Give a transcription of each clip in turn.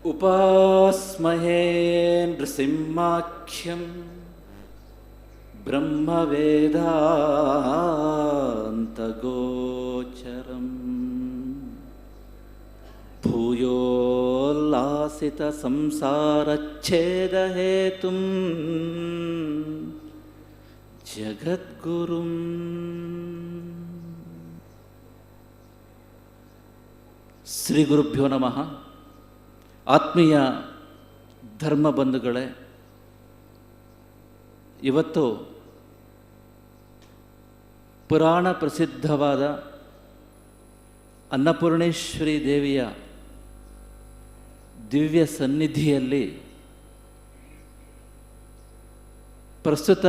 ಉಪಾಸ್ಮಹೇ ನೃಸಿಂಹಾಖ್ಯಂ ಬ್ರಹ್ಮವೇದಾಂತಗೋಚರಂ ಭೂಯೋಲ್ಲಾಸಿತ ಸಂಸಾರಚ್ಛೇದಹೇತುಂ ಜಗದ್ಗುರುಂ. ಶ್ರೀ ಗುರುಭ್ಯೋ ನಮಃ. ಆತ್ಮೀಯ ಧರ್ಮ ಬಂಧುಗಳೇ, ಇವತ್ತು ಪುರಾಣ ಪ್ರಸಿದ್ಧವಾದ ಅನ್ನಪೂರ್ಣೇಶ್ವರಿ ದೇವಿಯ ದಿವ್ಯ ಸನ್ನಿಧಿಯಲ್ಲಿ ಪ್ರಸ್ತುತ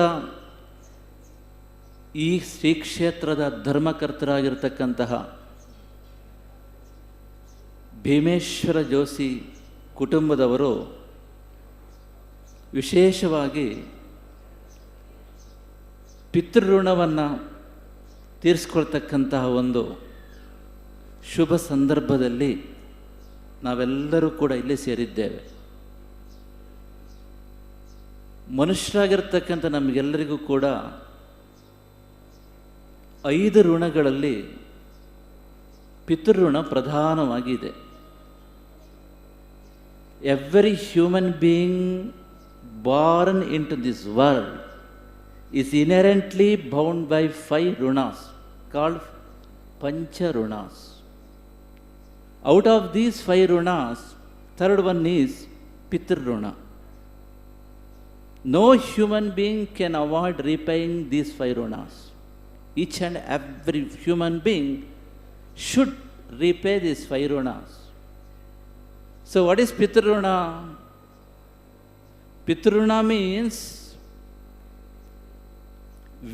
ಈ ಶ್ರೀ ಕ್ಷೇತ್ರದ ಧರ್ಮಕರ್ತರಾಗಿರ್ತಕ್ಕಂತಹ ಭೀಮೇಶ್ವರ ಜೋಶಿ ಕುಟುಂಬದವರು ವಿಶೇಷವಾಗಿ ಪಿತೃಋಣವನ್ನು ತೀರಿಸ್ಕೊಳ್ತಕ್ಕಂತಹ ಒಂದು ಶುಭ ಸಂದರ್ಭದಲ್ಲಿ ನಾವೆಲ್ಲರೂ ಕೂಡ ಇಲ್ಲಿ ಸೇರಿದ್ದೇವೆ. ಮನುಷ್ಯರಾಗಿರ್ತಕ್ಕಂಥ ನಮಗೆಲ್ಲರಿಗೂ ಕೂಡ 5 ಋಣಗಳಲ್ಲಿ ಪಿತೃಋಣ ಪ್ರಧಾನವಾಗಿದೆ. Every human being born into this world is inherently bound by 5 runas called Pancha Runas. Out of these 5 runas, third one is Pitruruna. No human being can avoid repaying these 5 runas. Each and every human being should repay these 5 runas. So what is Pitruruna? Pitruruna means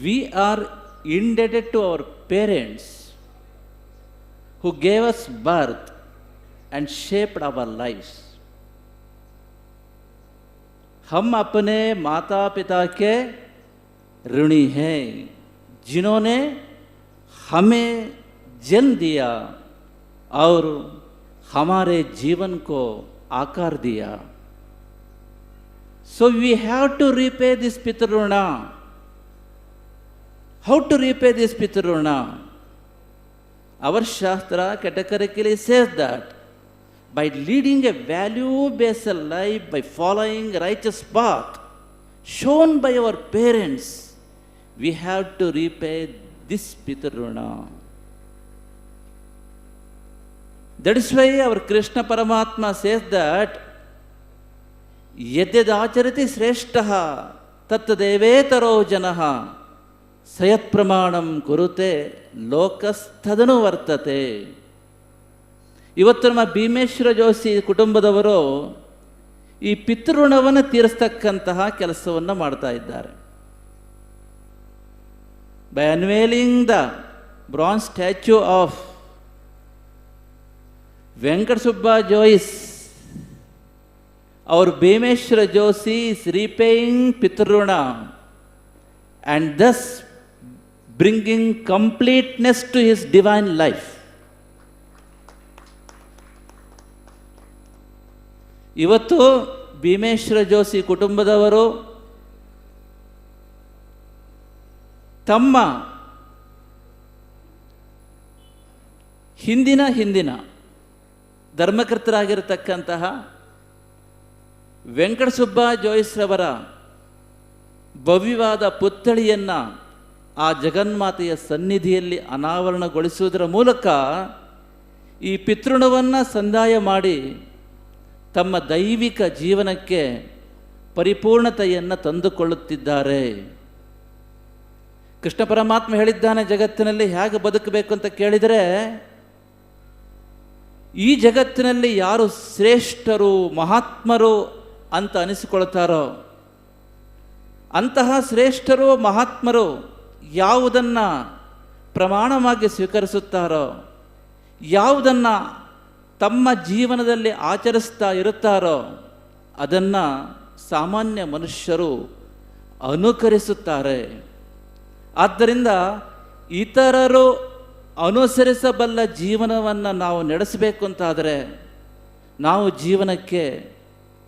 we are indebted to our parents who gave us birth and shaped our lives. हम अपने माता पिता के ऋणी हैं जिन्होंने हमें जन्म दिया और हमारे जीवन को आकार दिया. So we have to repay this Pitruruna. How to repay this Pitruruna? Our Shastra categorically says that by leading a value-based life, by following righteous path shown by our parents, we have to repay this Pitruruna. That is why our Krishna Paramatma says that yadyadacharati shreshtaha tattadevetaro janaha sayat pramanam kurute lokasthadanu vartate. ಇವತ್ತು ನಮ್ಮ ಭೀಮೇಶ್ವರ ಜೋಶಿ ಕುಟುಂಬದವರು ಈ ಪಿತೃಋಣವನ್ನು ತೀರಿಸ್ತಕ್ಕಂತಹ ಕೆಲಸವನ್ನು ಮಾಡ್ತಾ ಇದ್ದಾರೆ. By unveiling the bronze statue of Venkata Subba Joyce, our Bhimeshwara Joshi is repaying Pitruruna and thus bringing completeness to his divine life. ಇವತ್ತು ಭೀಮೇಶ್ವರ ಜೋಶಿ ಕುಟುಂಬದವರು ತಮ್ಮ ಹಿಂದಿನ ಧರ್ಮಕರ್ತರಾಗಿರತಕ್ಕಂತಹ ವೆಂಕಟ ಸುಬ್ಬ ಜೋಯಿಸ್ರವರ ಭವ್ಯವಾದ ಪುತ್ಥಳಿಯನ್ನು ಆ ಜಗನ್ಮಾತೆಯ ಸನ್ನಿಧಿಯಲ್ಲಿ ಅನಾವರಣಗೊಳಿಸುವುದರ ಮೂಲಕ ಈ ಪಿತೃಋಣವನ್ನು ಸಂದಾಯ ಮಾಡಿ ತಮ್ಮ ದೈವಿಕ ಜೀವನಕ್ಕೆ ಪರಿಪೂರ್ಣತೆಯನ್ನು ತಂದುಕೊಳ್ಳುತ್ತಿದ್ದಾರೆ. ಕೃಷ್ಣ ಪರಮಾತ್ಮ ಹೇಳಿದ್ದಾನೆ, ಜಗತ್ತಿನಲ್ಲಿ ಹೇಗೆ ಬದುಕಬೇಕು ಅಂತ ಕೇಳಿದರೆ, ಈ ಜಗತ್ತಿನಲ್ಲಿ ಯಾರು ಶ್ರೇಷ್ಠರು ಮಹಾತ್ಮರು ಅಂತ ಅನಿಸಿಕೊಳ್ತಾರೋ ಅಂತಹ ಶ್ರೇಷ್ಠರು ಮಹಾತ್ಮರು ಯಾವುದನ್ನು ಪ್ರಮಾಣವಾಗಿ ಸ್ವೀಕರಿಸುತ್ತಾರೋ, ಯಾವುದನ್ನು ತಮ್ಮ ಜೀವನದಲ್ಲಿ ಆಚರಿಸ್ತಾ ಇರುತ್ತಾರೋ ಅದನ್ನು ಸಾಮಾನ್ಯ ಮನುಷ್ಯರು ಅನುಕರಿಸುತ್ತಾರೆ. ಆದ್ದರಿಂದ ಇತರರು ಅನುಸರಿಸಬಲ್ಲ ಜೀವನವನ್ನು ನಾವು ನಡೆಸಬೇಕು ಅಂತಾದರೆ ನಾವು ಜೀವನಕ್ಕೆ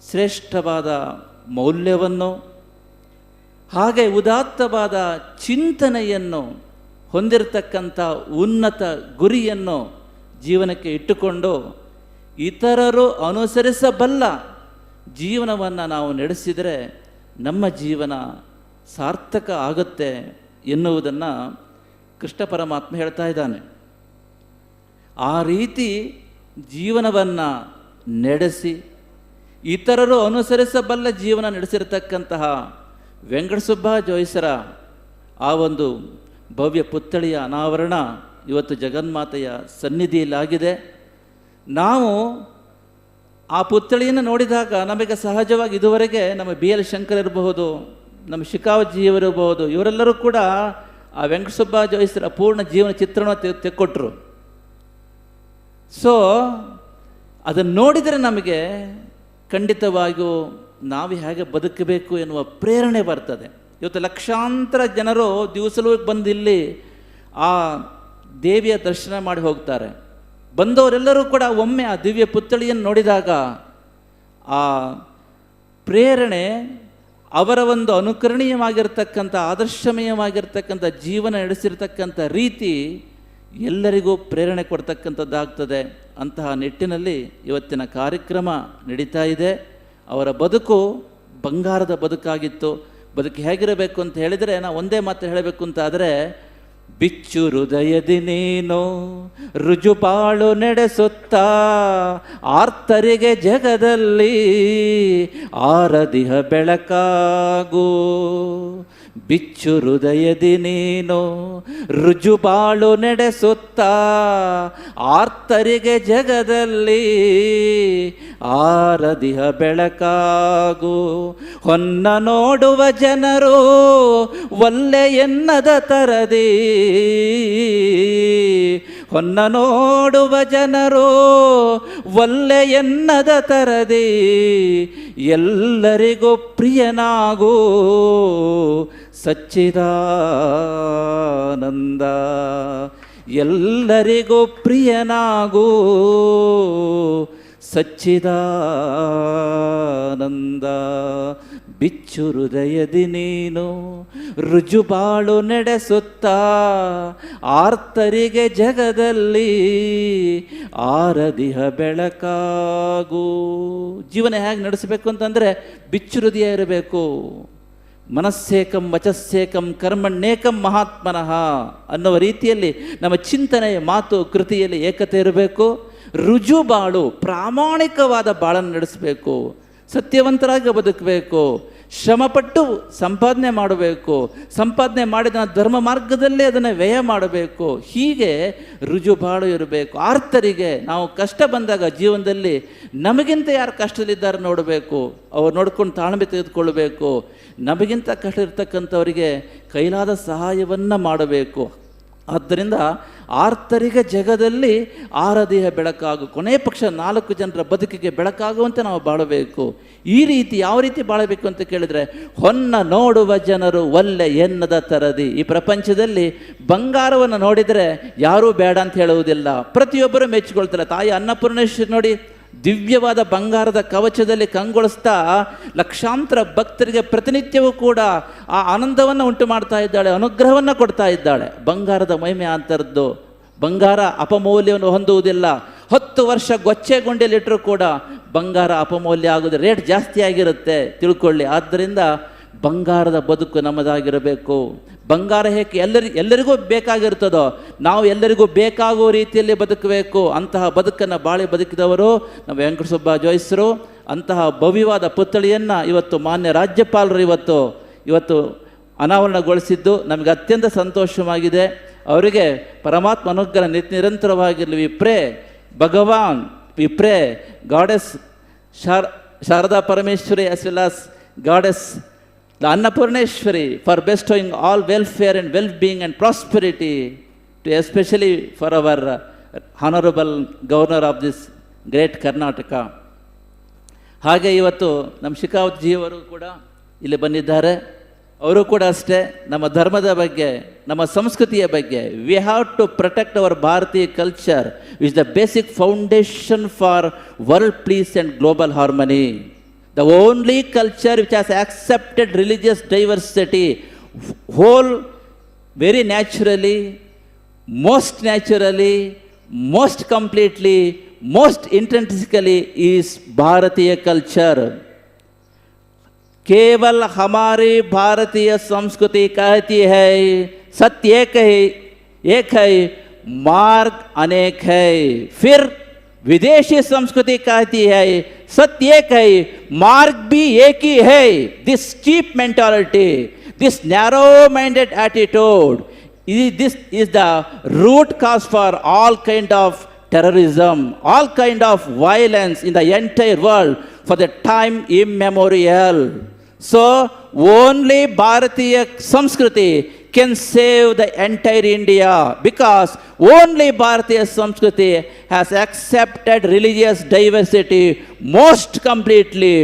ಶ್ರೇಷ್ಠವಾದ ಮೌಲ್ಯವನ್ನು ಹಾಗೆ ಉದಾತ್ತವಾದ ಚಿಂತನೆಯನ್ನು ಹೊಂದಿರತಕ್ಕಂಥ ಉನ್ನತ ಗುರಿಯನ್ನು ಜೀವನಕ್ಕೆ ಇಟ್ಟುಕೊಂಡು ಇತರರು ಅನುಸರಿಸಬಲ್ಲ ಜೀವನವನ್ನು ನಾವು ನಡೆಸಿದರೆ ನಮ್ಮ ಜೀವನ ಸಾರ್ಥಕ ಆಗುತ್ತೆ ಎನ್ನುವುದನ್ನು ಕೃಷ್ಣ ಪರಮಾತ್ಮ ಹೇಳ್ತಾ ಇದ್ದಾನೆ. ಆ ರೀತಿ ಜೀವನವನ್ನು ನಡೆಸಿ ಇತರರು ಅನುಸರಿಸಬಲ್ಲ ಜೀವನ ನಡೆಸಿರತಕ್ಕಂತಹ ವೆಂಕಟಸುಬ್ಬ ಜೋಯಿಸರ ಆ ಒಂದು ಭವ್ಯ ಪುತ್ಥಳಿಯ ಅನಾವರಣ ಇವತ್ತು ಜಗನ್ಮಾತೆಯ ಸನ್ನಿಧಿಯಲ್ಲಾಗಿದೆ. ನಾವು ಆ ಪುತ್ಥಳಿಯನ್ನು ನೋಡಿದಾಗ ನಮಗೆ ಸಹಜವಾಗಿ ಇದುವರೆಗೆ ನಮ್ಮ ಬಿ ಎಲ್ ಶಂಕರ್ ಇರಬಹುದು, ನಮ್ಮ ಶಿಖಾವಜ್ಜಿಯವರಿರಬಹುದು, ಇವರೆಲ್ಲರೂ ಕೂಡ ಆ ವೆಂಕಟಸುಬ್ಬ ಜೋಯಿಸರ ಪೂರ್ಣ ಜೀವನ ಚಿತ್ರಣವನ್ನು ತೆಕ್ಕೊಟ್ರು. ಸೊ ಅದನ್ನು ನೋಡಿದರೆ ನಮಗೆ ಖಂಡಿತವಾಗಿಯೂ ನಾವು ಹೇಗೆ ಬದುಕಬೇಕು ಎನ್ನುವ ಪ್ರೇರಣೆ ಬರ್ತದೆ. ಇವತ್ತು ಲಕ್ಷಾಂತರ ಜನರು ದಿವಸಲೂ ಬಂದು ಇಲ್ಲಿ ಆ ದೇವಿಯ ದರ್ಶನ ಮಾಡಿ ಹೋಗ್ತಾರೆ. ಬಂದವರೆಲ್ಲರೂ ಕೂಡ ಒಮ್ಮೆ ಆ ದಿವ್ಯ ಪುತ್ಥಳಿಯನ್ನು ನೋಡಿದಾಗ ಆ ಪ್ರೇರಣೆ, ಅವರ ಒಂದು ಅನುಕರಣೀಯವಾಗಿರ್ತಕ್ಕಂಥ ಆದರ್ಶಮಯವಾಗಿರ್ತಕ್ಕಂಥ ಜೀವನ ನಡೆಸಿರ್ತಕ್ಕಂಥ ರೀತಿ ಎಲ್ಲರಿಗೂ ಪ್ರೇರಣೆ ಕೊಡ್ತಕ್ಕಂಥದ್ದಾಗ್ತದೆ. ಅಂತಹ ನಿಟ್ಟಿನಲ್ಲಿ ಇವತ್ತಿನ ಕಾರ್ಯಕ್ರಮ ನಡೀತಾ ಇದೆ. ಅವರ ಬದುಕು ಬಂಗಾರದ ಬದುಕಾಗಿತ್ತು. ಬದುಕು ಹೇಗಿರಬೇಕು ಅಂತ ಹೇಳಿದರೆ, ನಾವು ಒಂದೇ ಮಾತು ಹೇಳಬೇಕು ಅಂತ ಆದರೆ, ಬಿಚ್ಚು ಹೃದಯದಿ ನೀನು ರುಜುಪಾಳು ನಡೆಸುತ್ತಾ ಆರ್ತರಿಗೆ ಜಗದಲ್ಲಿ ಆರದಿಹ ಬೆಳಕಾಗು. ಬಿಚ್ಚು ಹೃದಯದಿ ನೀನು ರುಜುಬಾಳು ನಡೆಸುತ್ತಾ ಆರ್ತರಿಗೆ ಜಗದಲ್ಲಿ ಆರದಿಹ ಬೆಳಕಾಗು. ಹೊನ್ನ ನೋಡುವ ಜನರು ಒಲ್ಲೆ ಎನ್ನದ ತರದಿ, ಹೊನ್ನ ನೋಡುವ ಜನರು ಒಲ್ಲೆ ಎನ್ನದ ತರದಿ ಎಲ್ಲರಿಗೂ ಪ್ರಿಯನಾಗು ಸಚ್ಚಿದಾನಂದ. ಎಲ್ಲರಿಗೂ ಪ್ರಿಯನಾಗು ಸಚ್ಚಿದಾನಂದ. ಬಿಚ್ಚು ಹೃದಯದಿ ನೀನು ರುಜುಬಾಳು ನಡೆಸುತ್ತಾ ಆರ್ತರಿಗೆ ಜಗದಲ್ಲಿ ಆರದಿಹ ಬೆಳಕಾಗು. ಜೀವನ ಹೇಗೆ ನಡೆಸಬೇಕು ಅಂತಂದರೆ ಬಿಚ್ಚು ಹೃದಯ ಇರಬೇಕು. ಮನಸ್ಸೇಕಂ ವಚಸ್ಸೇಕಂ ಕರ್ಮಣ್ಣೇಕಂ ಮಹಾತ್ಮನಃ ಅನ್ನುವ ರೀತಿಯಲ್ಲಿ ನಮ್ಮ ಚಿಂತನೆ, ಮಾತು, ಕೃತಿಯಲ್ಲಿ ಏಕತೆ ಇರಬೇಕು. ರುಜುಬಾಳು, ಪ್ರಾಮಾಣಿಕವಾದ ಬಾಳನ್ನು ನಡೆಸಬೇಕು. ಸತ್ಯವಂತರಾಗಿ ಬದುಕಬೇಕು. ಶ್ರಮಪಟ್ಟು ಸಂಪಾದನೆ ಮಾಡಬೇಕು. ಸಂಪಾದನೆ ಮಾಡಿದ ಧರ್ಮ ಮಾರ್ಗದಲ್ಲೇ ಅದನ್ನು ವ್ಯಯ ಮಾಡಬೇಕು. ಹೀಗೆ ರುಜುಬಾಳು ಇರಬೇಕು. ಆರ್ತರಿಗೆ ನಾವು ಕಷ್ಟ ಬಂದಾಗ ಜೀವನದಲ್ಲಿ ನಮಗಿಂತ ಯಾರು ಕಷ್ಟದಲ್ಲಿದ್ದಾರೆ ನೋಡಬೇಕು, ಅವ್ರು ನೋಡ್ಕೊಂಡು ತಾಳ್ಮೆ ತೆಗೆದುಕೊಳ್ಬೇಕು. ನಮಗಿಂತ ಕಷ್ಟ ಇರ್ತಕ್ಕಂಥವರಿಗೆ ಕೈಲಾದ ಸಹಾಯವನ್ನು ಮಾಡಬೇಕು. ಆದ್ದರಿಂದ ಆರ್ತರಿಗೆ ಜಗದಲ್ಲಿ ಆರದಿಹ ಬೆಳಕಾಗು. ಕೊನೆಯ ಪಕ್ಷ 4 ಜನರ ಬದುಕಿಗೆ ಬೆಳಕಾಗುವಂತೆ ನಾವು ಬಾಳಬೇಕು. ಈ ರೀತಿ ಯಾವ ರೀತಿ ಬಾಳಬೇಕು ಅಂತ ಕೇಳಿದರೆ, ಹೊನ್ನ ನೋಡುವ ಜನರು ಒಲ್ಲೆ ಎನ್ನದ ತರದಿ. ಈ ಪ್ರಪಂಚದಲ್ಲಿ ಬಂಗಾರವನ್ನು ನೋಡಿದರೆ ಯಾರೂ ಬೇಡ ಅಂತ ಹೇಳುವುದಿಲ್ಲ, ಪ್ರತಿಯೊಬ್ಬರು ಮೆಚ್ಚಿಕೊಳ್ತಾರೆ. ತಾಯಿ ಅನ್ನಪೂರ್ಣೇಶ್ವರಿ ನೋಡಿ, ದಿವ್ಯವಾದ ಬಂಗಾರದ ಕವಚದಲ್ಲಿ ಕಂಗೊಳಿಸ್ತಾ ಲಕ್ಷಾಂತರ ಭಕ್ತರಿಗೆ ಪ್ರತಿನಿತ್ಯವೂ ಕೂಡ ಆ ಆನಂದವನ್ನು ಉಂಟು ಮಾಡ್ತಾ ಇದ್ದಾಳೆ, ಅನುಗ್ರಹವನ್ನು ಕೊಡ್ತಾ ಇದ್ದಾಳೆ. ಬಂಗಾರದ ಮಹಿಮೆ ಅಂತರದ್ದು. ಬಂಗಾರ ಅಪಮೌಲ್ಯವನ್ನು ಹೊಂದುವುದಿಲ್ಲ. 10 ವರ್ಷ ಗೊಚ್ಚೆಗುಂಡಿಯಲ್ಲಿಟ್ಟರೂ ಕೂಡ ಬಂಗಾರ ಅಪಮೌಲ್ಯ ಆಗೋದು, ರೇಟ್ ಜಾಸ್ತಿ ಆಗಿರುತ್ತೆ, ತಿಳ್ಕೊಳ್ಳಿ. ಆದ್ದರಿಂದ ಬಂಗಾರದ ಬದುಕು ನಮ್ಮದಾಗಿರಬೇಕು. ಬಂಗಾರ ಹೇಗೆ ಎಲ್ಲರಿಗೂ ಬೇಕಾಗಿರ್ತದೋ ನಾವು ಎಲ್ಲರಿಗೂ ಬೇಕಾಗುವ ರೀತಿಯಲ್ಲಿ ಬದುಕಬೇಕು. ಅಂತಹ ಬದುಕನ್ನು ಬಾಳಿ ಬದುಕಿದವರು ನಮ್ಮ ವೆಂಕಟಸುಬ್ಬ ಜೋಯಿಸರು. ಅಂತಹ ಭವ್ಯವಾದ ಪುತ್ಥಳಿಯನ್ನು ಇವತ್ತು ಮಾನ್ಯ ರಾಜ್ಯಪಾಲರು ಇವತ್ತು ಅನಾವರಣಗೊಳಿಸಿದ್ದು ನಮಗೆ ಅತ್ಯಂತ ಸಂತೋಷವಾಗಿದೆ. ಅವರಿಗೆ ಪರಮಾತ್ಮ ಅನುಗ್ರಹ ನಿರಂತರವಾಗಿರಲಿ. We pray Bhagwan, we pray goddess Sharada Parameshwari as well as goddess the Annapurneshwari for bestowing all welfare and well-being and prosperity to especially for our honorable governor of this great Karnataka. ಹಾಗೆ ಇವತ್ತು ನಮ್ಮ ಶಿಖಾವತ್ ಜಿಯವರು ಕೂಡ ಇಲ್ಲಿ ಬಂದಿದ್ದಾರೆ. ಅವರು ಕೂಡ ಅಷ್ಟೇ ನಮ್ಮ ಧರ್ಮದ ಬಗ್ಗೆ, ನಮ್ಮ ಸಂಸ್ಕೃತಿಯ ಬಗ್ಗೆ. We have to protect our Bharatiya culture which the basic foundation for world peace and global harmony. The only culture which has accepted religious diversity whole very naturally, most completely, most intrinsically is Bharatiya culture. केवल हमारी भारतीय संस्कृति कहती है सत्य एक है, मार्ग अनेक है. फिर विदेशी संस्कृति कहती है सत्य एक है, मार्ग भी एक ही है. This cheap mentality, this narrow-minded attitude, this is the root cause for all kind of terrorism, all kind of violence in the entire world for the time immemorial. So, only Bharatiya Samskriti can save the entire India, because only Bharatiya Samskriti has accepted religious diversity most completely,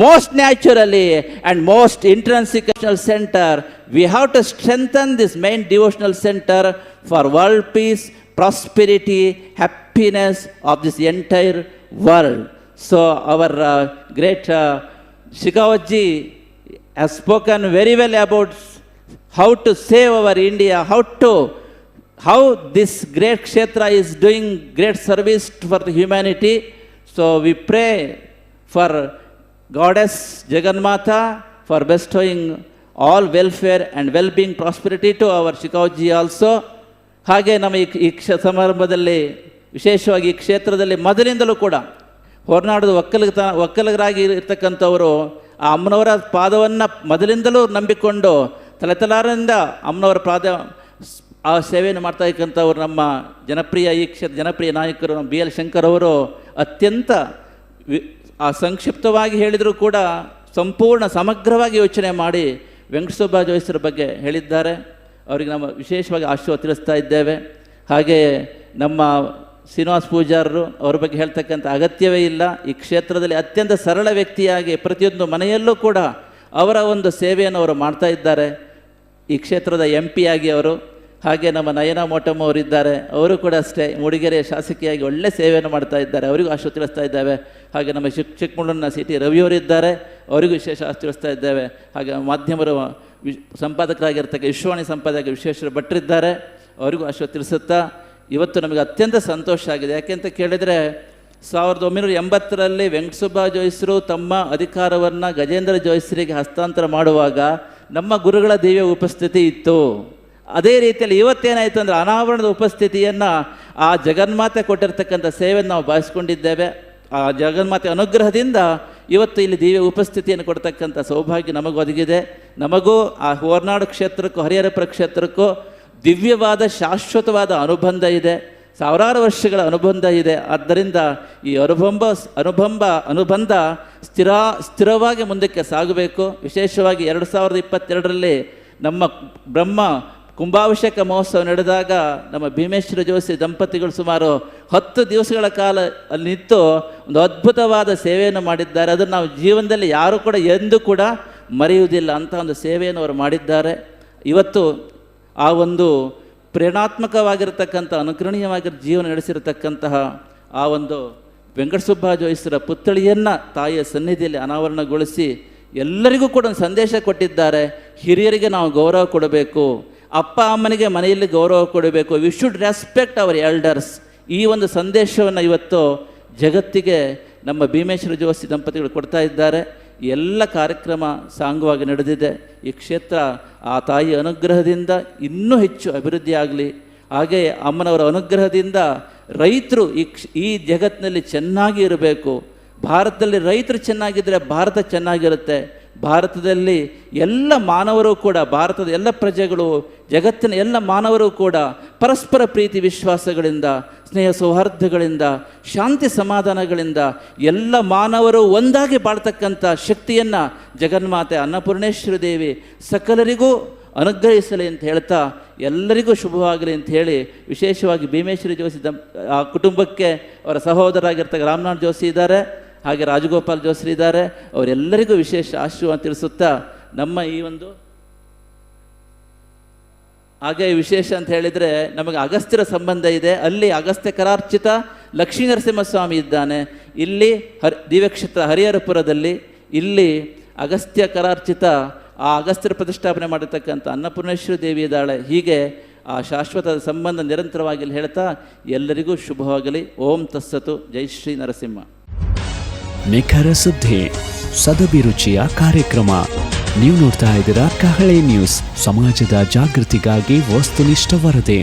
most naturally, and most intrinsic center. We have to strengthen this main devotional center for world peace, prosperity, happiness of this entire world. So our great Shekhavatji has spoken very well about how to save our India, how this great kshetra is doing great service for the humanity. So we pray for Goddess Jagannatha for bestowing all welfare and well-being prosperity to our Shekhavatji also. ಹಾಗೆ ನಮ್ಮ ಈ ಸಮಾರಂಭದಲ್ಲಿ ವಿಶೇಷವಾಗಿ ಈ ಕ್ಷೇತ್ರದಲ್ಲಿ ಮೊದಲಿಂದಲೂ ಕೂಡ ಹೊರನಾಡದ ಒಕ್ಕಲಿಗರಾಗಿ ಇರ್ತಕ್ಕಂಥವರು ಆ ಅಮ್ಮನವರ ಪಾದವನ್ನು ಮೊದಲಿಂದಲೂ ನಂಬಿಕೊಂಡು ತಲೆತಲಾರರಿಂದ ಅಮ್ಮನವರ ಆ ಸೇವೆಯನ್ನು ಮಾಡ್ತಾ ಇಕ್ಕಂಥವ್ರು ನಮ್ಮ ಜನಪ್ರಿಯ ನಾಯಕರು ನಮ್ಮ BL ಶಂಕರ್ ಅವರು ಅತ್ಯಂತ ಸಂಕ್ಷಿಪ್ತವಾಗಿ ಹೇಳಿದರೂ ಕೂಡ ಸಂಪೂರ್ಣ ಸಮಗ್ರವಾಗಿ ಯೋಚನೆ ಮಾಡಿ ವೆಂಕಟಸುಬ್ಬ ಜೋಯಿಸರ ಬಗ್ಗೆ ಹೇಳಿದ್ದಾರೆ. ಅವರಿಗೆ ನಮ್ಮ ವಿಶೇಷವಾಗಿ ಆಶೀರ್ವಾದ ತಿಳಿಸ್ತಾ ಇದ್ದೇವೆ. ಹಾಗೆಯೇ ನಮ್ಮ ಶ್ರೀನಿವಾಸ ಪೂಜಾರರು ಅವ್ರ ಬಗ್ಗೆ ಹೇಳ್ತಕ್ಕಂಥ ಅಗತ್ಯವೇ ಇಲ್ಲ. ಈ ಕ್ಷೇತ್ರದಲ್ಲಿ ಅತ್ಯಂತ ಸರಳ ವ್ಯಕ್ತಿಯಾಗಿ ಪ್ರತಿಯೊಂದು ಮನೆಯಲ್ಲೂ ಕೂಡ ಅವರ ಒಂದು ಸೇವೆಯನ್ನು ಅವರು ಮಾಡ್ತಾ ಇದ್ದಾರೆ. ಈ ಕ್ಷೇತ್ರದ MP ಆಗಿ ಅವರು. ಹಾಗೆ ನಮ್ಮ ನಯನಾ ಮೋಟಮ್ಮ ಅವರಿದ್ದಾರೆ, ಅವರು ಕೂಡ ಅಷ್ಟೇ ಮೂಡಿಗೆರೆಯ ಶಾಸಕಿಯಾಗಿ ಒಳ್ಳೆ ಸೇವೆಯನ್ನು ಮಾಡ್ತಾ ಇದ್ದಾರೆ, ಅವರಿಗೂ ಆಶೀರ್ವಾದ ತಿಳಿಸ್ತಾ ಇದ್ದೇವೆ. ಹಾಗೆ ನಮ್ಮ ಚಿಕ್ಕಮಗಳೂರಿನ CT ರವಿಯವರಿದ್ದಾರೆ, ಅವರಿಗೂ ವಿಶೇಷ ಆಶೀರ್ವಾದ ತಿಳಿಸ್ತಾ ಇದ್ದೇವೆ. ಹಾಗೆ ಮಾಧ್ಯಮರ ಸಂಪಾದಕರಾಗಿರ್ತಕ್ಕ ವಿಶ್ವವಾಣಿ ಸಂಪಾದಕ ವಿಶ್ವೇಶ್ವರ ಭಟ್ರಿದ್ದಾರೆ, ಅವರಿಗೂ ಆಶೀರ್ವಾದ ತಿಳಿಸುತ್ತಾ ಇವತ್ತು ನಮಗೆ ಅತ್ಯಂತ ಸಂತೋಷ ಆಗಿದೆ. ಯಾಕೆಂತ ಕೇಳಿದರೆ 1980ರಲ್ಲಿ ವೆಂಕಟಸುಬ್ಬ ಜೋಯಿಸರು ತಮ್ಮ ಅಧಿಕಾರವನ್ನು ಗಜೇಂದ್ರ ಜೋಯಿಸರಿಗೆ ಹಸ್ತಾಂತರ ಮಾಡುವಾಗ ನಮ್ಮ ಗುರುಗಳ ದಿವ್ಯ ಉಪಸ್ಥಿತಿ ಇತ್ತು. ಅದೇ ರೀತಿಯಲ್ಲಿ ಇವತ್ತೇನಾಯಿತು ಅಂದರೆ ಅನಾವರಣದ ಉಪಸ್ಥಿತಿಯನ್ನು ಆ ಜಗನ್ಮಾತೆ ಕೊಟ್ಟಿರ್ತಕ್ಕಂಥ ಸೇವೆಯನ್ನು ನಾವು ಭಾವಿಸ್ಕೊಂಡಿದ್ದೇವೆ. ಆ ಜಗನ್ಮಾತೆ ಅನುಗ್ರಹದಿಂದ ಇವತ್ತು ಇಲ್ಲಿ ದಿವ್ಯ ಉಪಸ್ಥಿತಿಯನ್ನು ಕೊಡ್ತಕ್ಕಂಥ ಸೌಭಾಗ್ಯ ನಮಗೆ ಒದಗಿದೆ. ನಮಗೂ ಆ ಹೊರನಾಡು ಕ್ಷೇತ್ರಕ್ಕೂ ಹರಿಹರಪುರ ಕ್ಷೇತ್ರಕ್ಕೂ ದಿವ್ಯವಾದ ಶಾಶ್ವತವಾದ ಅನುಬಂಧ ಇದೆ, ಸಾವಿರಾರು ವರ್ಷಗಳ ಅನುಬಂಧ ಇದೆ. ಆದ್ದರಿಂದ ಈ ಅನುಬಂಧ ಸ್ಥಿರವಾಗಿ ಮುಂದಕ್ಕೆ ಸಾಗಬೇಕು. ವಿಶೇಷವಾಗಿ 2022ರಲ್ಲಿ ನಮ್ಮ ಬ್ರಹ್ಮ ಕುಂಭಾಭಿಷೇಕ ಮಹೋತ್ಸವ ನಡೆದಾಗ ನಮ್ಮ ಭೀಮೇಶ್ವರ ಜೋಶಿ ದಂಪತಿಗಳು ಸುಮಾರು 10 ದಿವಸಗಳ ಕಾಲ ಅಲ್ಲಿ ನಿಂತು ಒಂದು ಅದ್ಭುತವಾದ ಸೇವೆಯನ್ನು ಮಾಡಿದ್ದಾರೆ. ಅದನ್ನು ನಾವು ಜೀವನದಲ್ಲಿ ಯಾರೂ ಕೂಡ ಎಂದೂ ಕೂಡ ಮರೆಯುವುದಿಲ್ಲ. ಅಂಥ ಒಂದು ಸೇವೆಯನ್ನು ಅವರು ಮಾಡಿದ್ದಾರೆ. ಇವತ್ತು ಆ ಒಂದು ಪ್ರೇರಣಾತ್ಮಕವಾಗಿರತಕ್ಕಂಥ ಅನುಕರಣೀಯವಾಗಿರೋ ಜೀವನ ನಡೆಸಿರತಕ್ಕಂತಹ ಆ ಒಂದು ವೆಂಕಟಸುಬ್ಬ ಜೋಯಿಸರ ಪುತ್ಥಳಿಯನ್ನು ತಾಯಿಯ ಸನ್ನಿಧಿಯಲ್ಲಿ ಅನಾವರಣಗೊಳಿಸಿ ಎಲ್ಲರಿಗೂ ಕೂಡ ಒಂದು ಸಂದೇಶ ಕೊಟ್ಟಿದ್ದಾರೆ. ಹಿರಿಯರಿಗೆ ನಾವು ಗೌರವ ಕೊಡಬೇಕು, ಅಪ್ಪ ಅಮ್ಮನಿಗೆ ಮನೆಯಲ್ಲಿ ಗೌರವ ಕೊಡಬೇಕು, we should respect our elders. ಈ ಒಂದು ಸಂದೇಶವನ್ನು ಇವತ್ತು ಜಗತ್ತಿಗೆ ನಮ್ಮ ಭೀಮೇಶ್ವರ ಜೋಶಿ ದಂಪತಿಗಳು ಕೊಡ್ತಾ ಇದ್ದಾರೆ. ಎಲ್ಲ ಕಾರ್ಯಕ್ರಮ ಸಾಂಗವಾಗಿ ನಡೆದಿದೆ. ಈ ಕ್ಷೇತ್ರ ಆ ತಾಯಿಯ ಅನುಗ್ರಹದಿಂದ ಇನ್ನೂ ಹೆಚ್ಚು ಅಭಿವೃದ್ಧಿ ಆಗಲಿ. ಹಾಗೆಯೇ ಅಮ್ಮನವರ ಅನುಗ್ರಹದಿಂದ ರೈತರು ಈ ಜಗತ್ತಿನಲ್ಲಿ ಚೆನ್ನಾಗಿ ಇರಬೇಕು. ಭಾರತದಲ್ಲಿ ರೈತರು ಚೆನ್ನಾಗಿದ್ದರೆ ಭಾರತ ಚೆನ್ನಾಗಿರುತ್ತೆ. ಭಾರತದಲ್ಲಿ ಎಲ್ಲ ಮಾನವರು ಕೂಡ, ಭಾರತದ ಎಲ್ಲ ಪ್ರಜೆಗಳು, ಜಗತ್ತಿನ ಎಲ್ಲ ಮಾನವರು ಕೂಡ ಪರಸ್ಪರ ಪ್ರೀತಿ ವಿಶ್ವಾಸಗಳಿಂದ, ಸ್ನೇಹ ಸೌಹಾರ್ದಗಳಿಂದ, ಶಾಂತಿ ಸಮಾಧಾನಗಳಿಂದ ಎಲ್ಲ ಮಾನವರು ಒಂದಾಗಿ ಬಾಳ್ತಕ್ಕಂಥ ಶಕ್ತಿಯನ್ನು ಜಗನ್ಮಾತೆ ಅನ್ನಪೂರ್ಣೇಶ್ವರಿ ದೇವಿ ಸಕಲರಿಗೂ ಅನುಗ್ರಹಿಸಲಿ ಅಂತ ಹೇಳ್ತಾ ಎಲ್ಲರಿಗೂ ಶುಭವಾಗಲಿ ಅಂತ ಹೇಳಿ ವಿಶೇಷವಾಗಿ ಭೀಮೇಶ್ವರಿ ಜೋಶಿ ಆ ಕುಟುಂಬಕ್ಕೆ ಅವರ ಸಹೋದರಾಗಿರ್ತಕ್ಕ ರಾಮನಾಥ್ ಜೋಶಿ ಇದ್ದಾರೆ, ಹಾಗೆ ರಾಜಗೋಪಾಲ್ ಜೋಶಿ ಇದ್ದಾರೆ, ಅವರೆಲ್ಲರಿಗೂ ವಿಶೇಷ ಆಶೀರ್ವಾದ ತಿಳಿಸುತ್ತಾ ನಮ್ಮ ಈ ಒಂದು ಹಾಗೆ ವಿಶೇಷ ಅಂತ ಹೇಳಿದರೆ ನಮಗೆ ಅಗಸ್ತ್ಯರ ಸಂಬಂಧ ಇದೆ. ಅಲ್ಲಿ ಅಗಸ್ತ್ಯ ಕರಾರ್ಚಿತ ಲಕ್ಷ್ಮೀ ನರಸಿಂಹಸ್ವಾಮಿ ಇದ್ದಾನೆ. ಇಲ್ಲಿ ದಿವ್ಯಕ್ಷೇತ್ರ ಹರಿಹರಪುರದಲ್ಲಿ ಇಲ್ಲಿ ಅಗಸ್ತ್ಯ ಕರಾರ್ಚಿತ ಆ ಅಗಸ್ತ್ಯರ ಪ್ರತಿಷ್ಠಾಪನೆ ಮಾಡಿರ್ತಕ್ಕಂಥ ಅನ್ನಪೂರ್ಣೇಶ್ವರಿ ದೇವಿ ಇದ್ದಾಳೆ. ಹೀಗೆ ಆ ಶಾಶ್ವತ ಸಂಬಂಧ ನಿರಂತರವಾಗಿ ಹೇಳ್ತಾ ಎಲ್ಲರಿಗೂ ಶುಭವಾಗಲಿ. ಓಂ ತಸ್ಸತು. ಜೈ ಶ್ರೀ ನರಸಿಂಹ. ನಿಖರ ಸುದ್ದಿ, ಸದಭಿರುಚಿಯ ಕಾರ್ಯಕ್ರಮ. ನೀವು ನೋಡ್ತಾ ಇದ್ದೀರಾ ಕಹಳೆ ನ್ಯೂಸ್, ಸಮಾಜದ ಜಾಗೃತಿಗಾಗಿ ವಸ್ತುನಿಷ್ಠ ವರದಿ.